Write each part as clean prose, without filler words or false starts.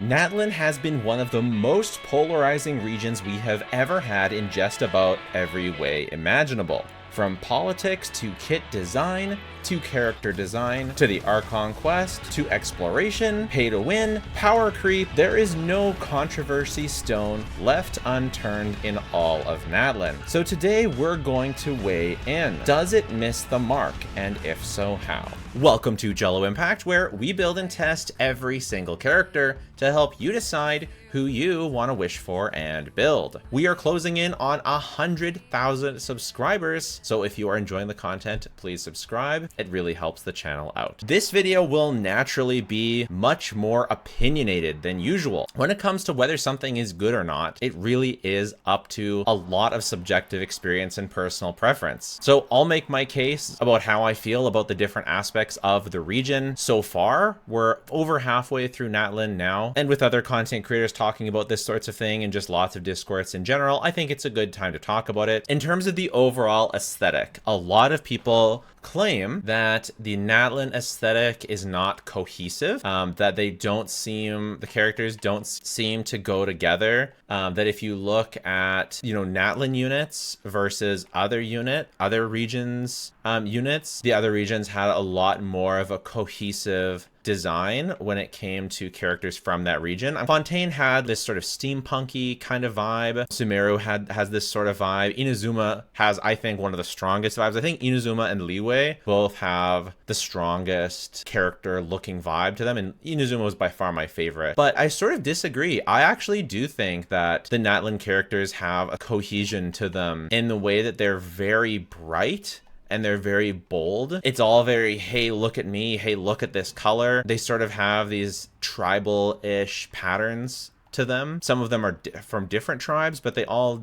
Natlan has been one of the most polarizing regions we have ever had in just about every way imaginable. From politics to kit design, to character design, to the Archon quest, to exploration, pay to win, power creep, there is no controversy stone left unturned in all of Natlan. So today we're going to weigh in. Does it miss the mark? And if so, how? Welcome to Jello Impact, where we build and test every single character to help you decide who you want to wish for and build. We are closing in on 100,000 subscribers, so if you are enjoying the content, please subscribe. It really helps the channel out. This video will naturally be much more opinionated than usual. When it comes to whether something is good or not, it really is up to a lot of subjective experience and personal preference. So I'll make my case about how I feel about the different aspects of the region. So far, we're over halfway through Natlan now, and with other content creators talking about this sorts of thing and just lots of discourse in general, I think it's a good time to talk about it. In terms of the overall aesthetic, a lot of people claim that the Natlan aesthetic is not cohesive, that the characters don't seem to go together, that if you look at, Natlan units versus other regions units, the other regions had a lot more of a cohesive design when it came to characters from that region. Fontaine had this sort of steampunky kind of vibe. Sumeru has this sort of vibe. Inazuma has, I think, one of the strongest vibes. I think Inazuma and Liyue both have the strongest character looking vibe to them, and Inazuma was by far my favorite. But I sort of disagree. I actually do think that the Natlan characters have a cohesion to them in the way that they're very bright and they're very bold. It's all very, hey, look at me, hey, look at this color. They sort of have these tribal-ish patterns to them. Some of them are from different tribes, but they all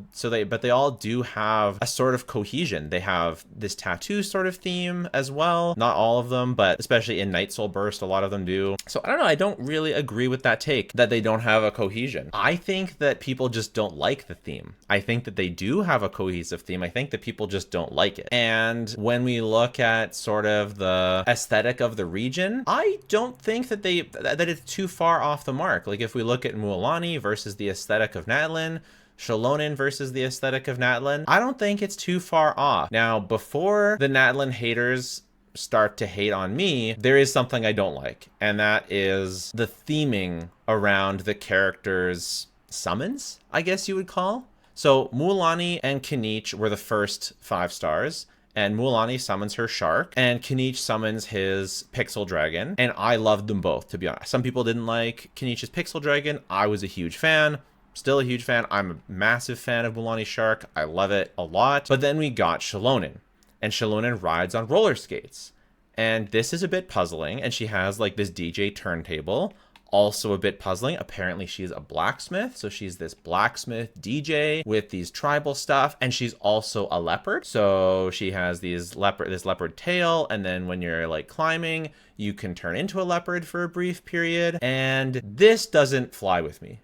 do have a sort of cohesion. They have this tattoo sort of theme as well. Not all of them, but especially in Night Soul Burst, a lot of them do. So I don't know, I don't really agree with that take that they don't have a cohesion. I think that people just don't like the theme. I think that they do have a cohesive theme. I think that people just don't like it. And when we look at sort of the aesthetic of the region, I don't think that that it's too far off the mark. Like if we look at Mulan versus the aesthetic of Natlan, Xiaolonen versus the aesthetic of Natlan, I don't think it's too far off. Now, before the Natlan haters start to hate on me, there is something I don't like, and that is the theming around the characters' summons, I guess you would call. So Mulan and Keqing were the first 5 stars, and Mulan summons her shark, and Keqing summons his pixel dragon, and I loved them both, to be honest. Some people didn't like Keqing's pixel dragon. I was a huge fan, still a huge fan. I'm a massive fan of Mulan's shark. I love it a lot. But then we got Xiaolonen, and Xiaolonen rides on roller skates, and this is a bit puzzling, and she has like this DJ turntable. Also a bit puzzling. Apparently she's a blacksmith, so she's this blacksmith DJ with these tribal stuff, and she's also a leopard. So she has this leopard tail, and then when you're like climbing, you can turn into a leopard for a brief period. And this doesn't fly with me.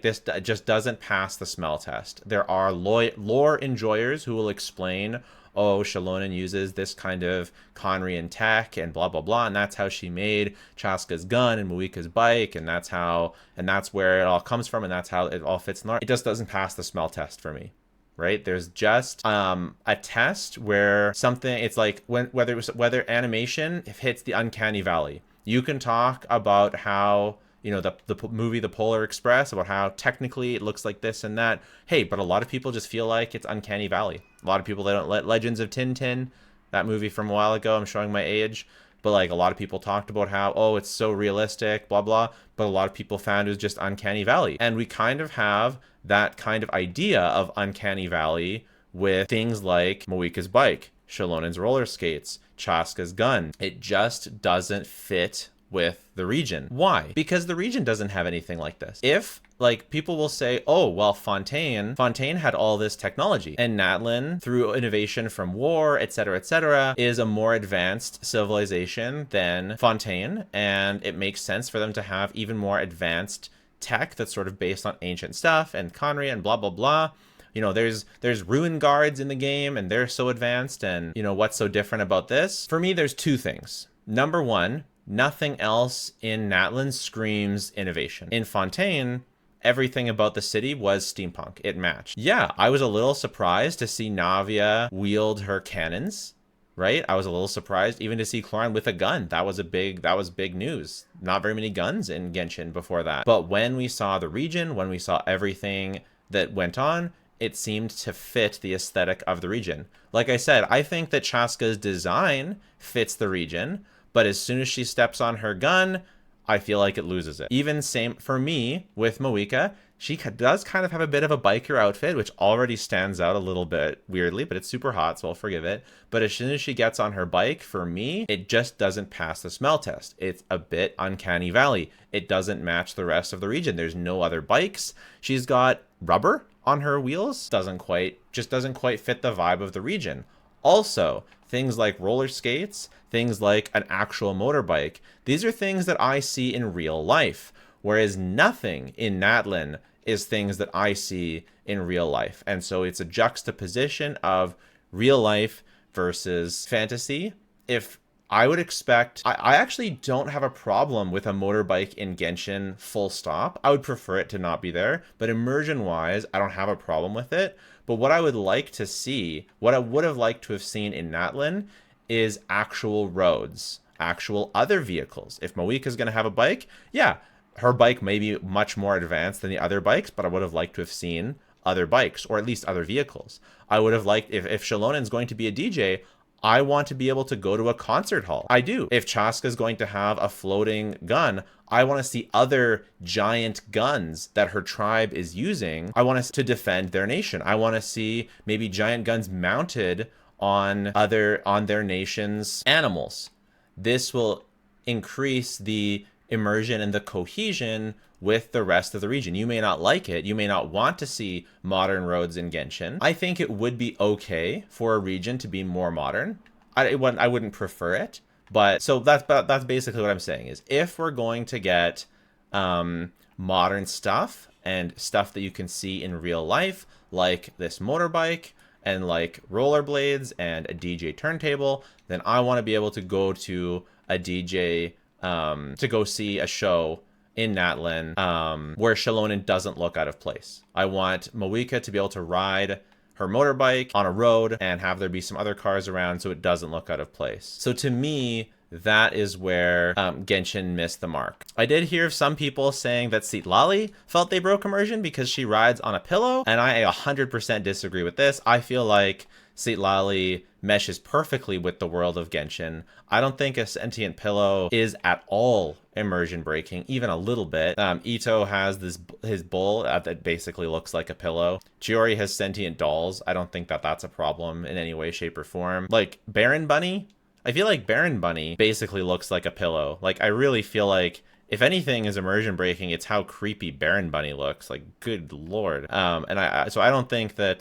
This just doesn't pass the smell test. There are lore enjoyers who will explain, oh, Xiaolonen uses this kind of Conrian tech and blah, blah, blah, and that's how she made Chaska's gun and Muika's bike, and that's where it all comes from, and that's how it all fits in the art. It just doesn't pass the smell test for me, right? There's just a test where something, it's like whether animation hits the uncanny valley. You can talk about how, the movie The Polar Express, about how technically it looks like this and that. Hey, but a lot of people just feel like it's uncanny valley. A lot of people, they don't let Legends of Tintin, that movie from a while ago, I'm showing my age, but like a lot of people talked about how, oh, it's so realistic, blah, blah, but a lot of people found it was just uncanny valley. And we kind of have that kind of idea of uncanny valley with things like Muika's bike, Xiaolonen's roller skates, Chaska's gun. It just doesn't fit with the region. Why? Because the region doesn't have anything like this. If, like, people will say, oh, well, Fontaine had all this technology, and Natlan, through innovation from war, etc., is a more advanced civilization than Fontaine, and it makes sense for them to have even more advanced tech that's sort of based on ancient stuff and Conry and blah, blah, blah. There's ruin guards in the game, and they're so advanced, and, what's so different about this? For me, there's two things. Number one, Nothing else in Natlan screams innovation. In Fontaine, everything about the city was steampunk. It matched. Yeah, I was a little surprised to see Navia wield her cannons, right? I was a little surprised even to see Cloran with a gun. That was big news. Not very many guns in Genshin before that. But when we saw the region, when we saw everything that went on, it seemed to fit the aesthetic of the region. Like I said, I think that Chaska's design fits the region, but as soon as she steps on her gun, I feel like it loses it. Even same for me with Moika. She does kind of have a bit of a biker outfit, which already stands out a little bit weirdly, but it's super hot, so I'll forgive it. But as soon as she gets on her bike, for me, it just doesn't pass the smell test. It's a bit uncanny valley. It doesn't match the rest of the region. There's no other bikes. She's got rubber on her wheels. Doesn't quite fit the vibe of the region. Also, things like roller skates, things like an actual motorbike, these are things that I see in real life, whereas nothing in Natlan is things that I see in real life. And so it's a juxtaposition of real life versus fantasy. If I would expect, I actually don't have a problem with a motorbike in Genshin full stop. I would prefer it to not be there, but immersion wise, I don't have a problem with it. But what I would like to see, what I would have liked to have seen in Natlan is actual roads, actual other vehicles. If Moika's going to have a bike, yeah, her bike may be much more advanced than the other bikes, but I would have liked to have seen other bikes, or at least other vehicles. I would have liked, if Shalonen's going to be a DJ, I want to be able to go to a concert hall. I do. If Chaska's going to have a floating gun, I want to see other giant guns that her tribe is using. I want us to defend their nation. I want to see maybe giant guns mounted on their nation's animals. This will increase the immersion and the cohesion with the rest of the region. You may not like it. You may not want to see modern roads in Genshin. I think it would be okay for a region to be more modern. I wouldn't prefer it, but so that's basically what I'm saying is if we're going to get modern stuff and stuff that you can see in real life, like this motorbike and like rollerblades and a DJ turntable, then I want to be able to go to a DJ to go see a show in Natlan where Shalonen doesn't look out of place. I want Moika to be able to ride her motorbike on a road and have there be some other cars around so it doesn't look out of place. So to me, that is where Genshin missed the mark. I did hear some people saying that Citlali felt they broke immersion because she rides on a pillow, and I 100% disagree with this. I feel like Citlali meshes perfectly with the world of Genshin. I don't think a sentient pillow is at all immersion breaking, even a little bit. Ito has his bull that basically looks like a pillow. Chiori has sentient dolls. I don't think that that's a problem in any way, shape, or form. Like Baron Bunny, I feel like Baron Bunny basically looks like a pillow. Like I really feel like if anything is immersion breaking, it's how creepy Baron Bunny looks. Like good lord. And I don't think that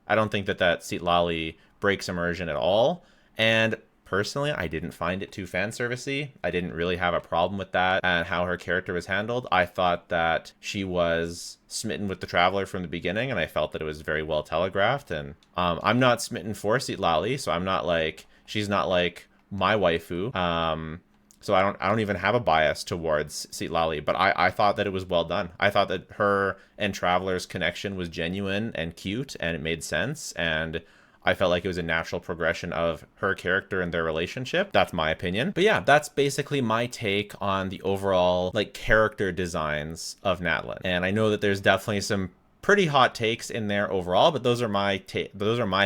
Citlali breaks immersion at all. And personally, I didn't find it too fan servicey. I didn't really have a problem with that and how her character was handled. I thought that she was smitten with the Traveler from the beginning, and I felt that it was very well telegraphed. And I'm not smitten for Citlali, so I'm not like, she's not like my waifu. So I don't even have a bias towards Citlali, but I thought that it was well done. I thought that her and Traveler's connection was genuine and cute, and it made sense, and I felt like it was a natural progression of her character and their relationship. That's my opinion. But yeah, that's basically my take on the overall like character designs of Natlan. And I know that there's definitely some pretty hot takes in there overall, but those are my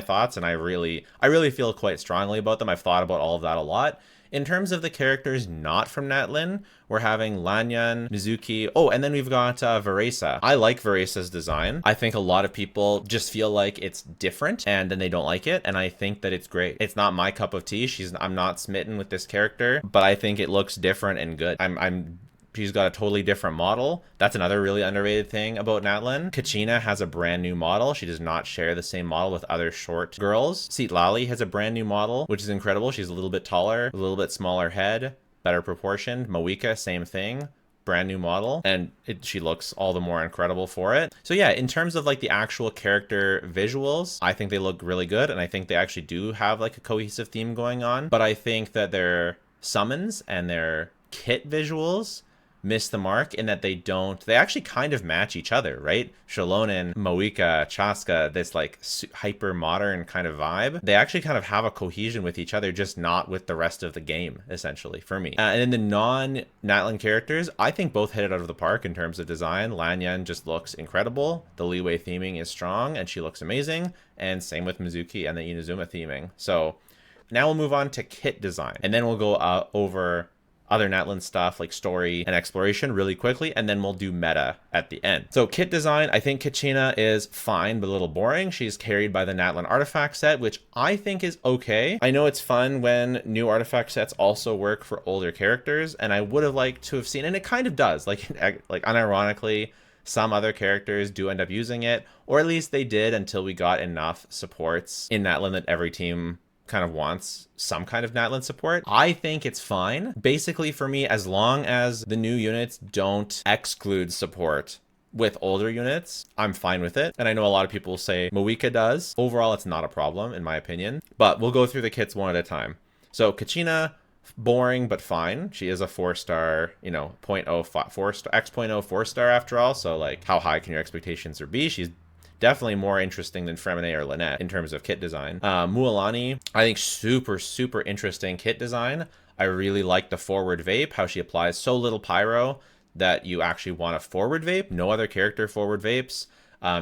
thoughts, and I really feel quite strongly about them. I've thought about all of that a lot. In terms of the characters not from Natlan, we're having Lanyan, Mizuki. Oh, and then we've got Veresa. I like Veresa's design. I think a lot of people just feel like it's different and then they don't like it. And I think that it's great. It's not my cup of tea. I'm not smitten with this character, but I think it looks different and good. She's got a totally different model. That's another really underrated thing about Natlan. Kachina has a brand new model. She does not share the same model with other short girls. Citlali has a brand new model, which is incredible. She's a little bit taller, a little bit smaller head, better proportioned. Moika, same thing. Brand new model, and she looks all the more incredible for it. So yeah, in terms of like the actual character visuals, I think they look really good, and I think they actually do have like a cohesive theme going on, but I think that they're summons and their kit visuals miss the mark in that they actually kind of match each other, right? Xiaolonen, Moika, Chaska, this like hyper modern kind of vibe, they actually kind of have a cohesion with each other, just not with the rest of the game, essentially, for me. And in the non-Natlan characters, I think both hit it out of the park in terms of design. Lanyan just looks incredible. The Liyue theming is strong and she looks amazing. And same with Mizuki and the Inazuma theming. So now we'll move on to kit design, and then we'll go over other Natlan stuff like story and exploration really quickly, and then we'll do meta at the end. So kit design, I think Keqing is fine but a little boring. She's carried by the Natlan artifact set, which I think is okay. I know it's fun when new artifact sets also work for older characters, and I would have liked to have seen, and it kind of does, like unironically, some other characters do end up using it, or at least they did until we got enough supports in Natlan that every team kind of wants some kind of Natlan support. I think it's fine. Basically for me, as long as the new units don't exclude support with older units, I'm fine with it. And I know a lot of people say Moika does. Overall, it's not a problem in my opinion, but we'll go through the kits one at a time. So Keqing, boring but fine. She is a 4-star, you know, 0.05 4-star, X.0 4-star after all. So like, how high can your expectations be? She's definitely more interesting than Fremine or Lynette in terms of kit design. Mualani, I think super interesting kit design. I really like the forward vape, how she applies so little pyro that you actually want a forward vape. No other character forward vapes.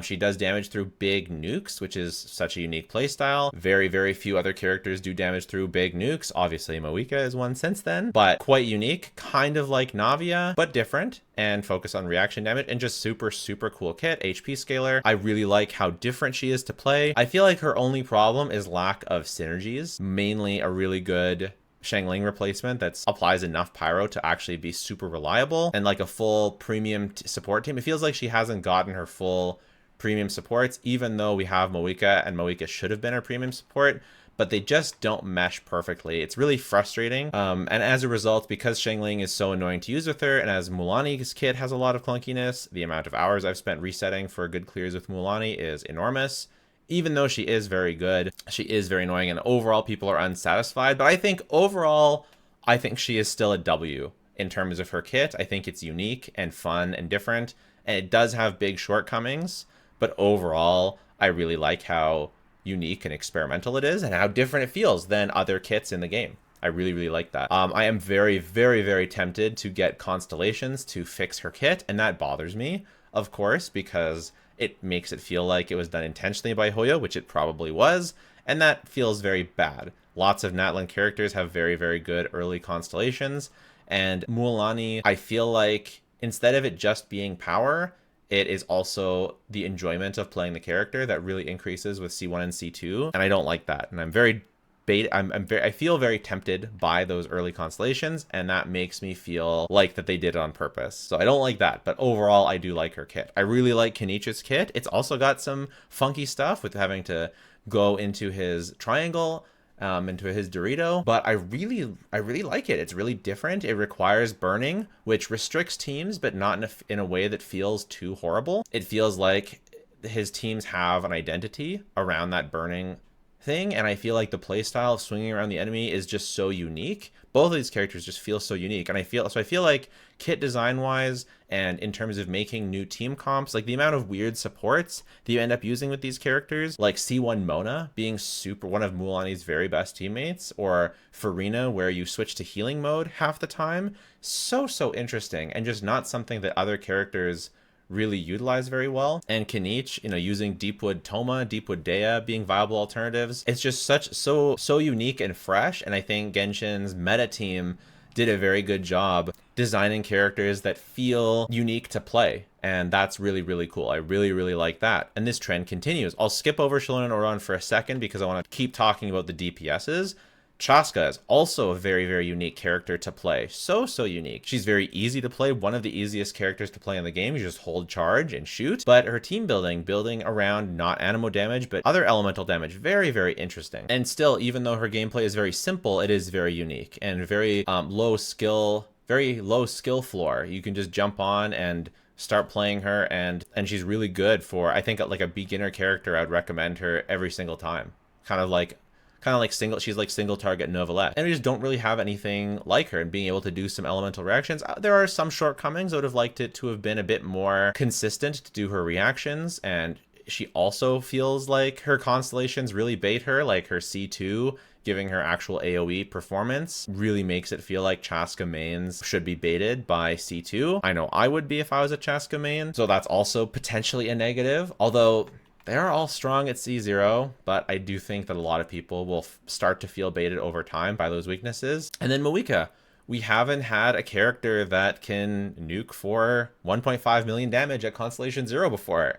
She does damage through big nukes, which is such a unique playstyle. Very few other characters do damage through big nukes. Obviously, Moika is one since then, but quite unique, kind of like Navia, but different, and focus on reaction damage, and just super cool kit. HP scaler. I really like how different she is to play. I feel like her only problem is lack of synergies, mainly a really good Xiangling replacement that applies enough pyro to actually be super reliable, and like a full premium support team. It feels like she hasn't gotten her full premium supports, even though we have Moika, and Moika should have been our premium support, but they just don't mesh perfectly. It's really frustrating. And as a result, because Xiangling is so annoying to use with her, and as Mualani's kit has a lot of clunkiness, the amount of hours I've spent resetting for good clears with Mualani is enormous. Even though she is very good, she is very annoying, and overall people are unsatisfied. But I think overall, I think she is still a W in terms of her kit. I think it's unique and fun and different, and it does have big shortcomings. But overall, I really like how unique and experimental it is and how different it feels than other kits in the game. I really like that. I am very tempted to get Constellations to fix her kit, and that bothers me, of course, because it makes it feel like it was done intentionally by Hoyo, which it probably was, and that feels very bad. Lots of Natlan characters have very good early Constellations, and Mualani, I feel like instead of it just being power, it is also the enjoyment of playing the character that really increases with C1 and C2, and I don't like that. And I feel very tempted by those early Constellations, and that makes me feel like that they did it on purpose. So I don't like that, but overall I do like her kit. I really like Kenichi's kit. It's also got some funky stuff with having to go into his triangle, into his Dorito, but I really like it. It's really different. It requires burning, which restricts teams, but not in a way that feels too horrible. It feels like his teams have an identity around that burning thing, and I feel like the playstyle of swinging around the enemy is just so unique. Both of these characters just feel so unique, and I feel like kit design wise and in terms of making new team comps, like the amount of weird supports that you end up using with these characters, like C1 Mona being one of Mualani's very best teammates, or Farina where you switch to healing mode half the time, so interesting, and just not something that other characters really utilize very well. And Kenichi, you know, using Deepwood Toma, Deepwood Dea being viable alternatives. It's just so unique and fresh, and I think Genshin's meta team did a very good job designing characters that feel unique to play, and that's really cool. I really like that, and this trend continues. I'll skip over Xiaolonen Oran for a second because I want to keep talking about the DPSs. Chaska is also a very unique character to play. So unique. She's very easy to play. One of the easiest characters to play in the game. You just hold charge and shoot. But her team building around not animo damage, but other elemental damage, very interesting. And still, even though her gameplay is very simple, it is very unique and very low skill floor. You can just jump on and start playing her, and she's really good for, I think, like a beginner character. I'd recommend her every single time. Kind of like kind of like she's like single target Novelette. And we just don't really have anything like her, and being able to do some elemental reactions. There are some shortcomings. I would have liked it to have been a bit more consistent to do her reactions, and she also feels like her constellations really bait her, like her C2 giving her actual AoE performance really makes it feel like Chaska mains should be baited by C2. I know I would be if I was a Chaska main, so that's also potentially a negative, although they are all strong at C0, but I do think that a lot of people will start to feel baited over time by those weaknesses. And then Moika. We haven't had a character that can nuke for 1.5 million damage at Constellation 0 before.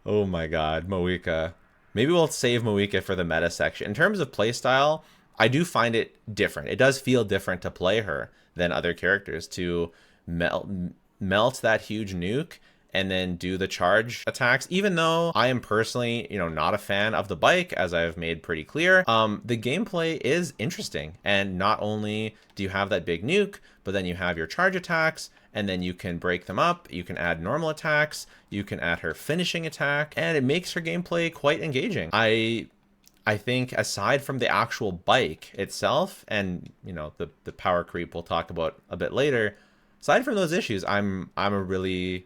Oh my god, Moika. Maybe we'll save Moika for the meta section. In terms of playstyle, I do find it different. It does feel different to play her than other characters, to melt that huge nuke and then do the charge attacks. Even though I am personally, not a fan of the bike, as I've made pretty clear, the gameplay is interesting. And not only do you have that big nuke, but then you have your charge attacks, and then you can break them up. You can add normal attacks. You can add her finishing attack, and it makes her gameplay quite engaging. I think aside from the actual bike itself, and the power creep we'll talk about a bit later, aside from those issues, I'm a really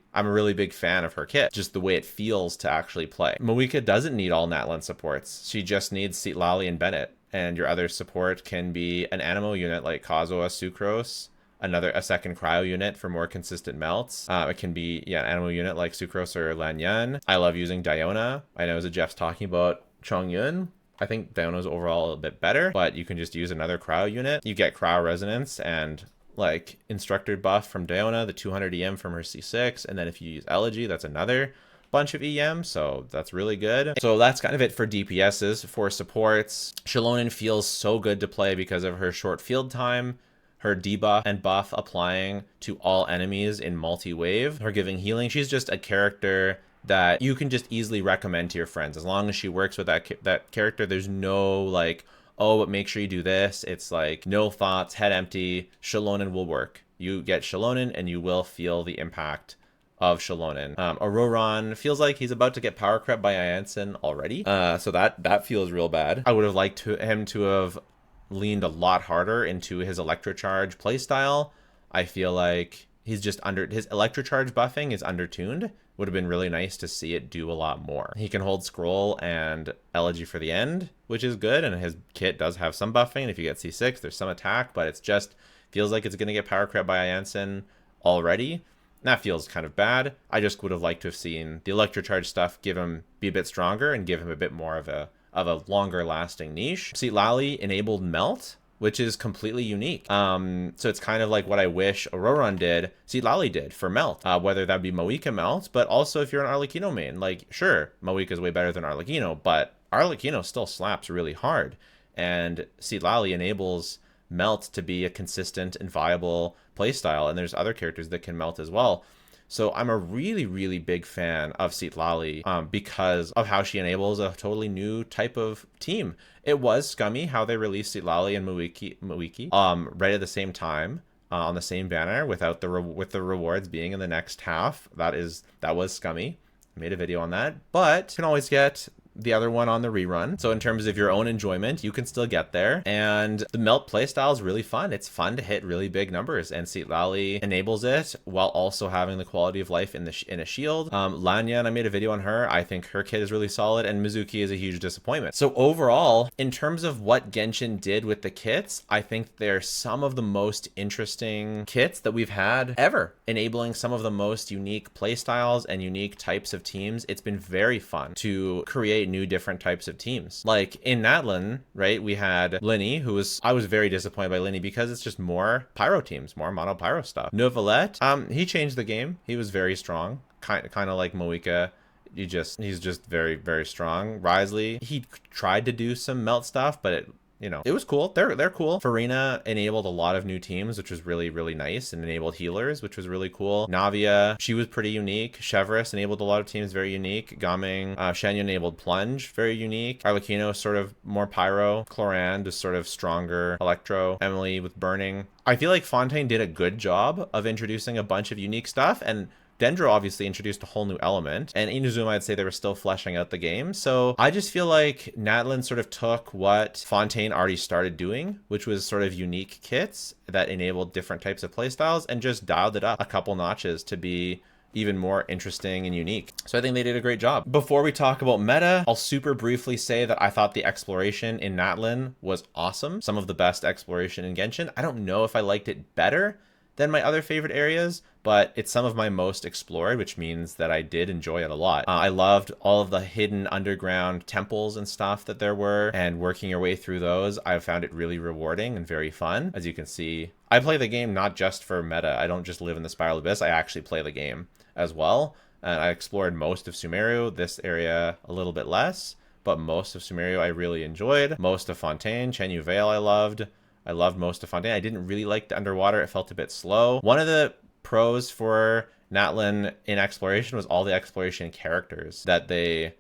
big fan of her kit. Just the way it feels to actually play. Moika doesn't need all Natlan supports. She just needs Citlali and Bennett, and your other support can be an Animo unit like Kazuha, Sucrose, a second cryo unit for more consistent melts. It can be an Animo unit like Sucrose or Lanyan. I love using Diona. I know Jeff's talking about Chongyun. I think Diona's overall a bit better, but you can just use another cryo unit. You get cryo resonance and like instructor buff from Diona, the 200 EM from her C6, and then if you use Elegy, that's another bunch of EM, so that's really good. So that's kind of it for DPSs. For supports, Xilonen feels so good to play because of her short field time, her debuff and buff applying to all enemies in multi-wave, her giving healing. She's just a character that you can just easily recommend to your friends. As long as she works with that character, there's no like, oh, but make sure you do this. It's like no thoughts, head empty, Xilonen will work. You get Xilonen and you will feel the impact of Xilonen. Auroron feels like he's about to get power crept by Iansen already. So that feels real bad. I would have liked him to have leaned a lot harder into his electrocharge playstyle. I feel like his electrocharge buffing is undertuned. Would have been really nice to see it do a lot more. He can hold scroll and elegy for the end, which is good, and his kit does have some buffing. If you get C6, there's some attack, but it's just feels like it's going to get power crept by Iansen already. That feels kind of bad. I just would have liked to have seen the electrocharge stuff be a bit stronger and give him a bit more of a longer lasting niche. Citlali enabled melt, which is completely unique. So it's kind of like what I wish Auroron did, Citlali did for melt, whether that be Moika melt, but also if you're an Arlecchino main, like sure, Moika is way better than Arlecchino, but Arlecchino still slaps really hard, and Citlali enables melt to be a consistent and viable playstyle, and there's other characters that can melt as well. So I'm a really, really big fan of Citlali because of how she enables a totally new type of team. It was scummy how they released Citlali and Muiki right at the same time on the same banner without with the rewards being in the next half. That was scummy. I made a video on that, but you can always get the other one on the rerun. So in terms of your own enjoyment, you can still get there. And the melt playstyle is really fun. It's fun to hit really big numbers, and Citlali enables it while also having the quality of life in a shield. Lanyan, I made a video on her. I think her kit is really solid, and Mizuki is a huge disappointment. So overall, in terms of what Genshin did with the kits, I think they're some of the most interesting kits that we've had ever, enabling some of the most unique playstyles and unique types of teams. It's been very fun to create new different types of teams. Like in Natlan, right, we had Linny, I was very disappointed by Linny because it's just more pyro teams, more mono pyro stuff. Novelette, he changed the game. He was very strong, kind of like Moika. He's just very, very strong. Risley, he tried to do some melt stuff, but it was cool. They're cool. Farina enabled a lot of new teams, which was really, really nice, and enabled healers, which was really cool. Navia, she was pretty unique. Chevreuse enabled a lot of teams, very unique. Gaming, Shenhe enabled plunge, very unique. Arlecchino, sort of more pyro. Cloran, just sort of stronger electro. Emily with burning. I feel like Fontaine did a good job of introducing a bunch of unique stuff, and Dendro obviously introduced a whole new element, and Inazuma, I'd say they were still fleshing out the game. So I just feel like Natlan sort of took what Fontaine already started doing, which was sort of unique kits that enabled different types of playstyles, and just dialed it up a couple notches to be even more interesting and unique. So I think they did a great job. Before we talk about meta, I'll super briefly say that I thought the exploration in Natlan was awesome. Some of the best exploration in Genshin. I don't know if I liked it better than my other favorite areas, but it's some of my most explored, which means that I did enjoy it a lot. I loved all of the hidden underground temples and stuff that there were, and working your way through those, I found it really rewarding and very fun. As you can see, I play the game not just for meta. I don't just live in the Spiral Abyss, I actually play the game as well. And I explored most of Sumeru, this area a little bit less, but most of Sumeru I really enjoyed. Most of Fontaine, Chenyu Vale I loved. I loved most of Fontaine. I didn't really like the underwater. It felt a bit slow. One of the pros for Natlan in exploration was all the exploration characters that they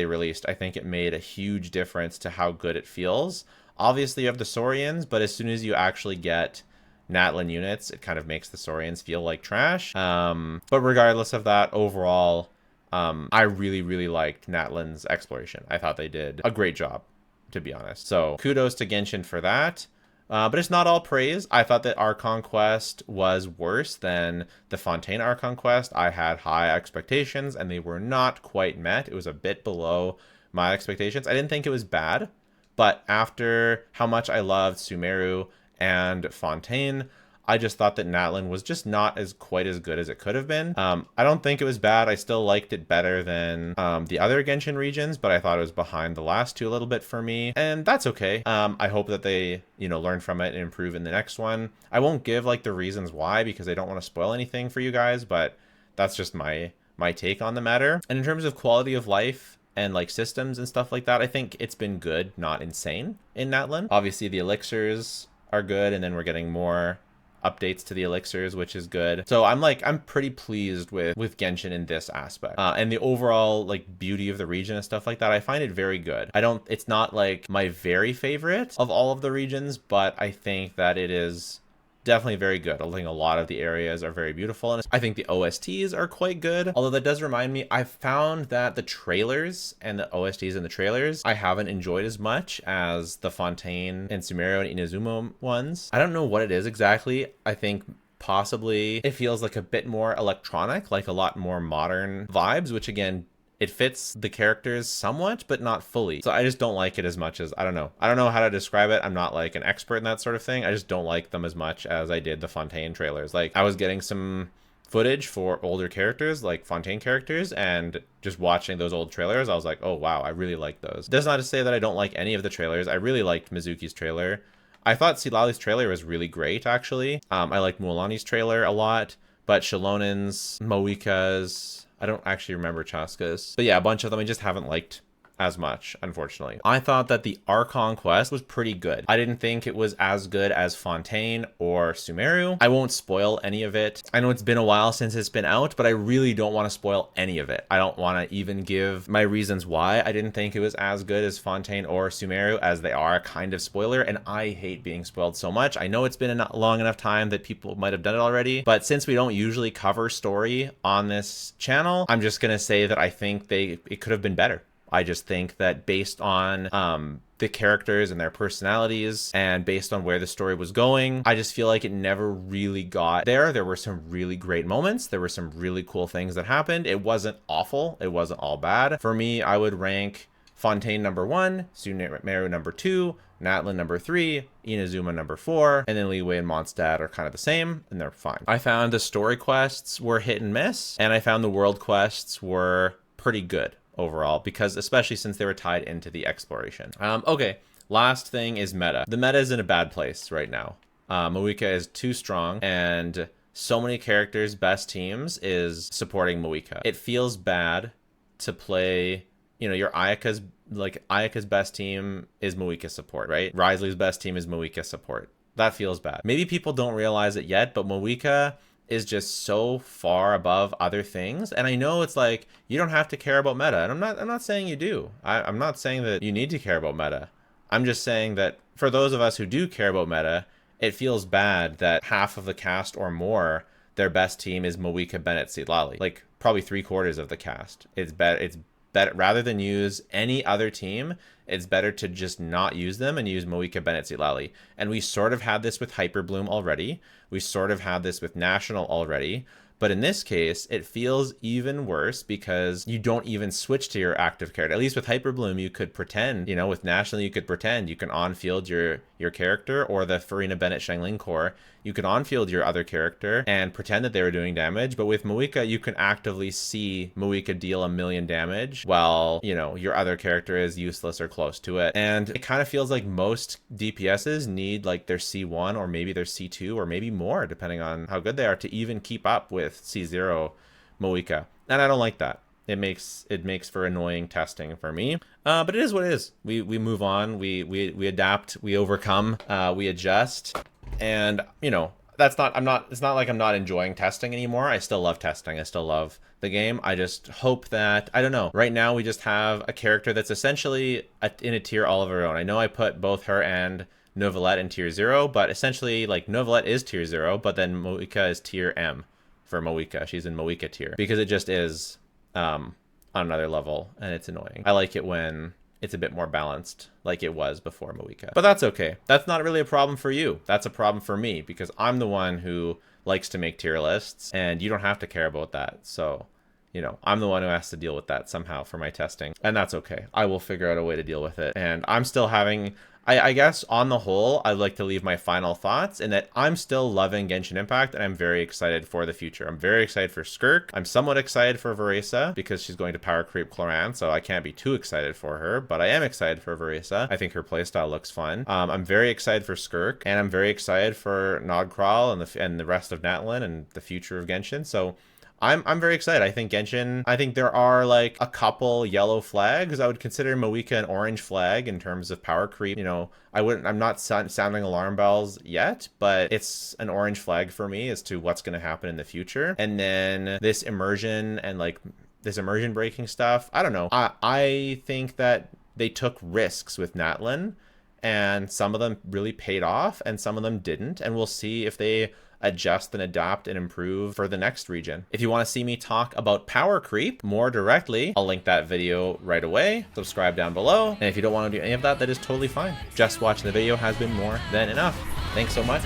released. I think it made a huge difference to how good it feels. Obviously you have the Saurians, but as soon as you actually get Natlan units, it kind of makes the Saurians feel like trash. But regardless of that, overall, I really liked Natlan's exploration. I thought they did a great job, to be honest. So kudos to Genshin for that. But it's not all praise. I thought that Archon Quest was worse than the Fontaine Archon Quest. I had high expectations and they were not quite met. It was a bit below my expectations. I didn't think it was bad, but after how much I loved Sumeru and Fontaine, I just thought that Natlan was just not quite as good as it could have been. I don't think it was bad. I still liked it better than the other Genshin regions, but I thought it was behind the last two a little bit for me, and that's okay. I hope that they, learn from it and improve in the next one. I won't give like the reasons why because I don't want to spoil anything for you guys, but that's just my take on the matter. And in terms of quality of life and like systems and stuff like that, I think it's been good, not insane in Natlan. Obviously the elixirs are good, and then we're getting more updates to the elixirs, which is good. So I'm pretty pleased with Genshin in this aspect, and the overall like beauty of the region and stuff like that. I find it very good. It's not like my very favorite of all of the regions, but I think that it is definitely very good. I think a lot of the areas are very beautiful, and I think the OSTs are quite good. Although that does remind me, I found that the trailers and the OSTs in the trailers I haven't enjoyed as much as the Fontaine and Sumeru and Inazuma ones. I don't know what it is exactly. I think possibly it feels like a bit more electronic, like a lot more modern vibes, which again, it fits the characters somewhat, but not fully. So I just don't like it as much as, I don't know how to describe it. I'm not like an expert in that sort of thing. I just don't like them as much as I did the Fontaine trailers. Like I was getting some footage for older characters, like Fontaine characters, and just watching those old trailers, I was like, oh wow, I really like those. That's not to say that I don't like any of the trailers. I really liked Mizuki's trailer. I thought Silali's trailer was really great, actually. I liked Mualani's trailer a lot, but Shilonin's, Moika's, I don't actually remember Chaska's. But yeah, a bunch of them I just haven't liked as much, unfortunately. I thought that the Archon Quest was pretty good. I didn't think it was as good as Fontaine or Sumeru. I won't spoil any of it. I know it's been a while since it's been out, but I really don't want to spoil any of it. I don't want to even give my reasons why I didn't think it was as good as Fontaine or Sumeru, as they are a kind of spoiler, and I hate being spoiled so much. I know it's been a long enough time that people might have done it already, but since we don't usually cover story on this channel, I'm just gonna say that I think it could have been better. I just think that based on the characters and their personalities and based on where the story was going, I just feel like it never really got there. There were some really great moments. There were some really cool things that happened. It wasn't awful. It wasn't all bad. For me, I would rank Fontaine number 1, Sumeru number 2, Natlan number 3, Inazuma number 4, and then Liyue and Mondstadt are kind of the same, and they're fine. I found the story quests were hit and miss, and I found the world quests were pretty good overall, because especially since they were tied into the exploration. Okay, last thing is meta. The meta is in a bad place right now. Moika is too strong, and so many characters, best teams, is supporting Moika. It feels bad to play, your Ayaka's best team is Moika support, right? Risley's best team is Moika support. That feels bad. Maybe people don't realize it yet, but Moika is just so far above other things. And I know it's like, you don't have to care about meta. And I'm not saying you do. I'm not saying that you need to care about meta. I'm just saying that for those of us who do care about meta, it feels bad that half of the cast or more their best team is Moika, Bennett, Silali. Like probably 3/4 of the cast. It's better rather than use any other team. It's better to just not use them and use Moika, Bennett, Silali. And we sort of had this with Hyperbloom already. We sort of had this with National already. But in this case, it feels even worse because you don't even switch to your active character. At least with Hyperbloom, you could pretend, you know, with National, you could pretend. You can on-field your character, or the Farina Bennett Shangling core. You can on-field your other character and pretend that they were doing damage. But with Moika, you can actively see Moika deal 1,000,000 damage while, you know, your other character is useless or close to it. And it kind of feels like most DPSs need like their C1 or maybe their C2 or maybe more, depending on how good they are, to even keep up with C0 Moika. And I don't like that. It makes for annoying testing for me. But it is what it is. We move on. We adapt. We overcome. We adjust. And you know, it's not like I'm not enjoying testing anymore. I still love testing. I still love the game. I just hope that, I don't know, right now we just have a character that's essentially in a tier all of her own. I know I put both her and Novelette in tier 0, but essentially like Novelette is tier 0, but then Moika is tier M for Moika. She's in Moika tier because it just is on another level, and it's annoying. I like it when it's a bit more balanced like it was before Moika. But that's okay. That's not really a problem for you. That's a problem for me because I'm the one who likes to make tier lists, and you don't have to care about that. So, you know, I'm the one who has to deal with that somehow for my testing, and that's okay. I will figure out a way to deal with it. And I'm still having, I guess on the whole, I'd like to leave my final thoughts in that I'm still loving Genshin Impact, and I'm very excited for the future. I'm very excited for Skirk. I'm somewhat excited for Veresa because she's going to power creep Cloran, so I can't be too excited for her, but I am excited for Veresa. I think her playstyle looks fun. I'm very excited for Skirk, and I'm very excited for Nodcrawl and the rest of Natlan and the future of Genshin. So I'm very excited. I think Genshin, I think there are like a couple yellow flags. I would consider Moika an orange flag in terms of power creep. You know, I'm not sounding alarm bells yet, but it's an orange flag for me as to what's going to happen in the future. And then this immersion and like this immersion breaking stuff, I don't know. I think that they took risks with Natlan, and some of them really paid off and some of them didn't. And we'll see if they adjust and adapt and improve for the next region. If you want to see me talk about power creep more directly, I'll link that video right away. Subscribe down below. And if you don't want to do any of that, that is totally fine. Just watching the video has been more than enough. Thanks so much.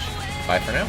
Bye for now.